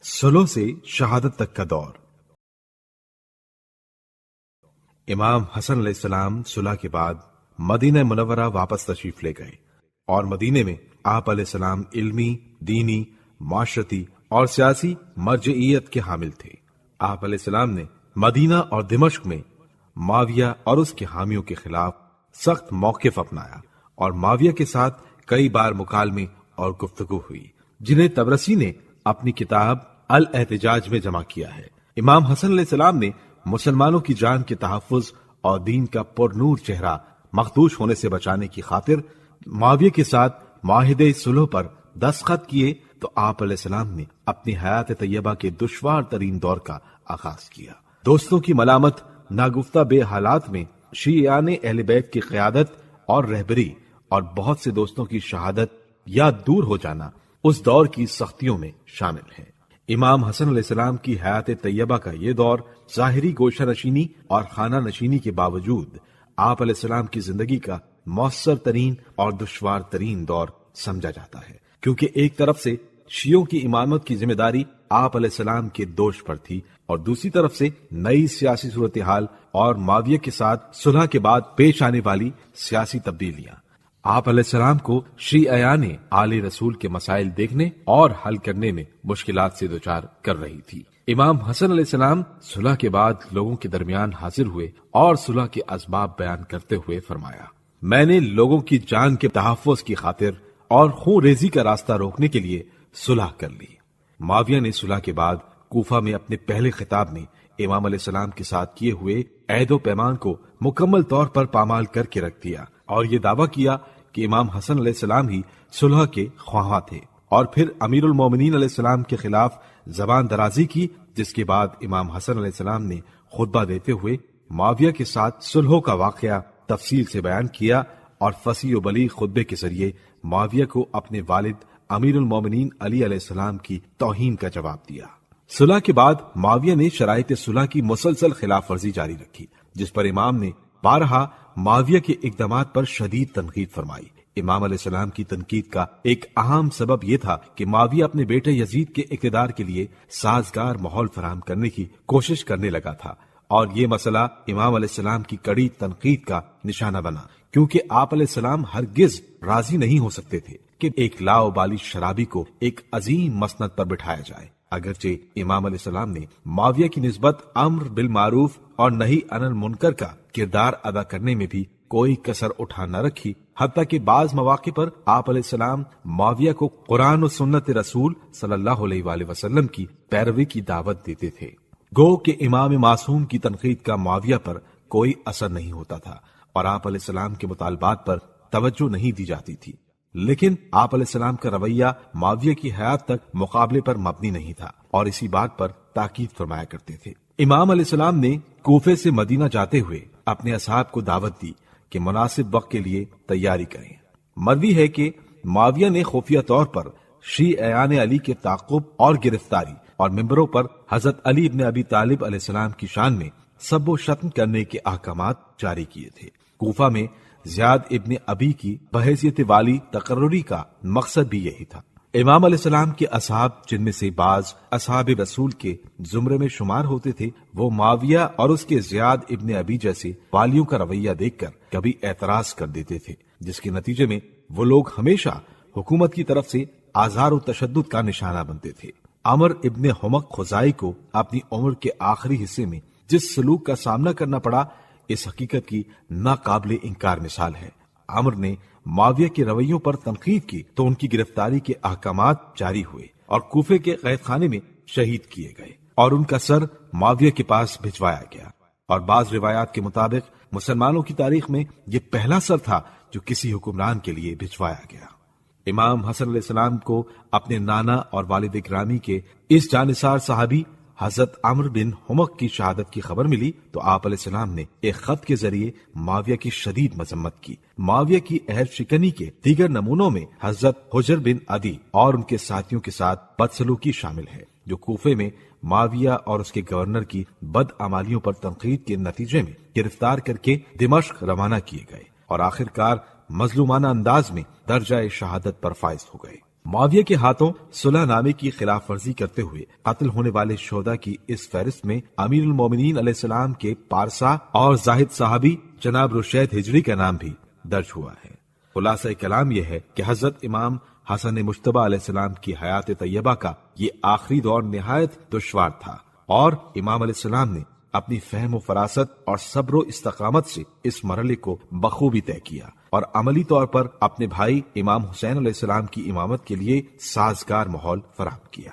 صلح سے شہادت تک کا دور۔ امام حسن علیہ السلام صلح کے بعد مدینہ منورہ واپس تشریف لے گئے اور مدینے میں آپ علیہ السلام علمی، دینی، معاشرتی اور سیاسی مرجعیت کے حامل تھے۔ آپ علیہ السلام نے مدینہ اور دمشق میں معاویہ اور اس کے حامیوں کے خلاف سخت موقف اپنایا اور معاویہ کے ساتھ کئی بار مکالمے اور گفتگو ہوئی، جنہیں طبرسی نے اپنی کتاب الاحتجاج میں جمع کیا ہے۔ امام حسن علیہ السلام نے مسلمانوں کی جان کے تحفظ اور دین کا پر نور چہرہ مخدوش ہونے سے بچانے کی خاطر معاویہ کے ساتھ معاہدے صلح پر دستخط کیے تو آپ علیہ السلام نے اپنی حیات طیبہ کے دشوار ترین دور کا آغاز کیا۔ دوستوں کی ملامت، ناگفتہ بے حالات میں شیعیان اہل بیت کی قیادت اور رہبری اور بہت سے دوستوں کی شہادت یا دور ہو جانا اس دور کی سختیوں میں شامل ہے۔ امام حسن علیہ السلام کی حیات طیبہ کا یہ دور ظاہری گوشہ نشینی اور خانہ نشینی کے باوجود آپ علیہ السلام کی زندگی کا مؤثر ترین اور دشوار ترین دور سمجھا جاتا ہے، کیونکہ ایک طرف سے شیعوں کی امامت کی ذمہ داری آپ علیہ السلام کے دوش پر تھی اور دوسری طرف سے نئی سیاسی صورتحال اور معاویہ کے ساتھ صلح کے بعد پیش آنے والی سیاسی تبدیلیاں آپ علیہ السلام کو شیعیان آل رسول کے مسائل دیکھنے اور حل کرنے میں مشکلات سے دوچار کر رہی تھی۔ امام حسن علیہ السلام صلح کے بعد لوگوں کے درمیان حاضر ہوئے اور صلح کے اسباب بیان کرتے ہوئے فرمایا، میں نے لوگوں کی جان کے تحفظ کی خاطر اور خون ریزی کا راستہ روکنے کے لیے صلح کر لی۔ معاویہ نے صلح کے بعد کوفہ میں اپنے پہلے خطاب میں امام علیہ السلام کے ساتھ کیے ہوئے عہد و پیمان کو مکمل طور پر پامال کر کے رکھ دیا اور یہ دعویٰ کیا کہ امام حسن علیہ السلام ہی صلح کے خواہاں تھے، اور پھر امیر المومنین علیہ السلام کے خلاف زبان درازی کی، جس کے بعد امام حسن علیہ السلام نے خطبہ دیتے ہوئے معاویہ کے ساتھ صلح کا واقعہ تفصیل سے بیان کیا اور فصیح و بلیغ خطبے کے ذریعے معاویہ کو اپنے والد امیر المومنین علی علیہ السلام کی توہین کا جواب دیا۔ صلح کے بعد معاویہ نے شرائط صلح کی مسلسل خلاف ورزی جاری رکھی، جس پر امام نے بارہا معاویہ کے اقدامات پر شدید تنقید فرمائی۔ امام علیہ السلام کی تنقید کا ایک اہم سبب یہ تھا کہ معاویہ اپنے بیٹے یزید کے اقتدار کے لیے سازگار ماحول فراہم کرنے کی کوشش کرنے لگا تھا، اور یہ مسئلہ امام علیہ السلام کی کڑی تنقید کا نشانہ بنا، کیونکہ آپ علیہ السلام ہرگز راضی نہیں ہو سکتے تھے کہ ایک لاؤبالی شرابی کو ایک عظیم مسند پر بٹھایا جائے۔ اگرچہ امام علیہ السلام نے معاویہ کی نسبت امر بالمعروف اور نہی عن المنکر کا کردار ادا کرنے میں بھی کوئی کسر اٹھا نہ رکھی، حتیٰ کہ بعض مواقع پر آپ علیہ السلام معاویہ کو قرآن و سنت رسول صلی اللہ علیہ وآلہ وسلم کی پیروی کی دعوت دیتے تھے۔ گو کہ امام معصوم کی تنقید کا معاویہ پر کوئی اثر نہیں ہوتا تھا اور آپ علیہ السلام کے مطالبات پر توجہ نہیں دی جاتی تھی، لیکن آپ علیہ السلام کا رویہ معاویہ کی حیات تک مقابلے پر مبنی نہیں تھا اور اسی بات پر تاکید فرمایا کرتے تھے۔ امام علیہ السلام نے کوفے سے مدینہ جاتے ہوئے اپنے اصحاب کو دعوت دی کہ مناسب وقت کے لیے تیاری کریں۔ مروی ہے کہ معاویہ نے خفیہ طور پر شیعیان علی کے تعاقب اور گرفتاری اور ممبروں پر حضرت علی ابن ابی طالب علیہ السلام کی شان میں سب و شتم کرنے کے احکامات جاری کیے تھے۔ کوفہ میں زیاد ابن ابی کی بحیثیت والی تقرری کا مقصد بھی یہی تھا۔ امام علیہ السلام کے اصحاب، جن میں سے بعض اصحاب رسول کے زمرے میں شمار ہوتے تھے، وہ معاویہ اور اس کے زیاد ابن ابی جیسے والیوں کا رویہ دیکھ کر کبھی اعتراض کر دیتے تھے، جس کے نتیجے میں وہ لوگ ہمیشہ حکومت کی طرف سے آزار و تشدد کا نشانہ بنتے تھے۔ عمر ابن حمق خزائی کو اپنی عمر کے آخری حصے میں جس سلوک کا سامنا کرنا پڑا، اس حقیقت کی ناقابل انکار مثال ہے۔ عمر نے معاویہ کے رویوں پر تنقید کی تو ان کی گرفتاری کے احکامات جاری ہوئے اور کوفے کے قید خانے میں شہید کیے گئے اور ان کا سر معاویہ کے پاس بھجوایا گیا، اور بعض روایات کے مطابق مسلمانوں کی تاریخ میں یہ پہلا سر تھا جو کسی حکمران کے لیے بھجوایا گیا۔ امام حسن علیہ السلام کو اپنے نانا اور والد گرامی کے اس جانثار صحابی حضرت عمرو بن حمق کی شہادت کی خبر ملی تو آپ علیہ السلام نے ایک خط کے ذریعے معاویہ کی شدید مذمت کی۔ معاویہ کی عہد شکنی کے دیگر نمونوں میں حضرت حجر بن عدی اور ان کے ساتھیوں کے ساتھ بدسلوکی شامل ہے، جو کوفے میں معاویہ اور اس کے گورنر کی بدعمالیوں پر تنقید کے نتیجے میں گرفتار کر کے دمشق روانہ کیے گئے اور آخرکار مظلومانہ انداز میں درجہ شہادت پر فائز ہو گئے۔ معاویہ کے ہاتھوں صلح نامے کی خلاف ورزی کرتے ہوئے قتل ہونے والے شہداء کی اس فہرست میں امیر المومنین علیہ السلام کے پارسا اور زاہد صحابی جناب رشید ہجری کا نام بھی درج ہوا ہے۔ خلاصہ کلام یہ ہے کہ حضرت امام حسن مجتبی علیہ السلام کی حیات طیبہ کا یہ آخری دور نہایت دشوار تھا، اور امام علیہ السلام نے اپنی فہم و فراست اور صبر و استقامت سے اس مرحلے کو بخوبی طے کیا اور عملی طور پر اپنے بھائی امام حسین علیہ السلام کی امامت کے لیے سازگار ماحول فراہم کیا۔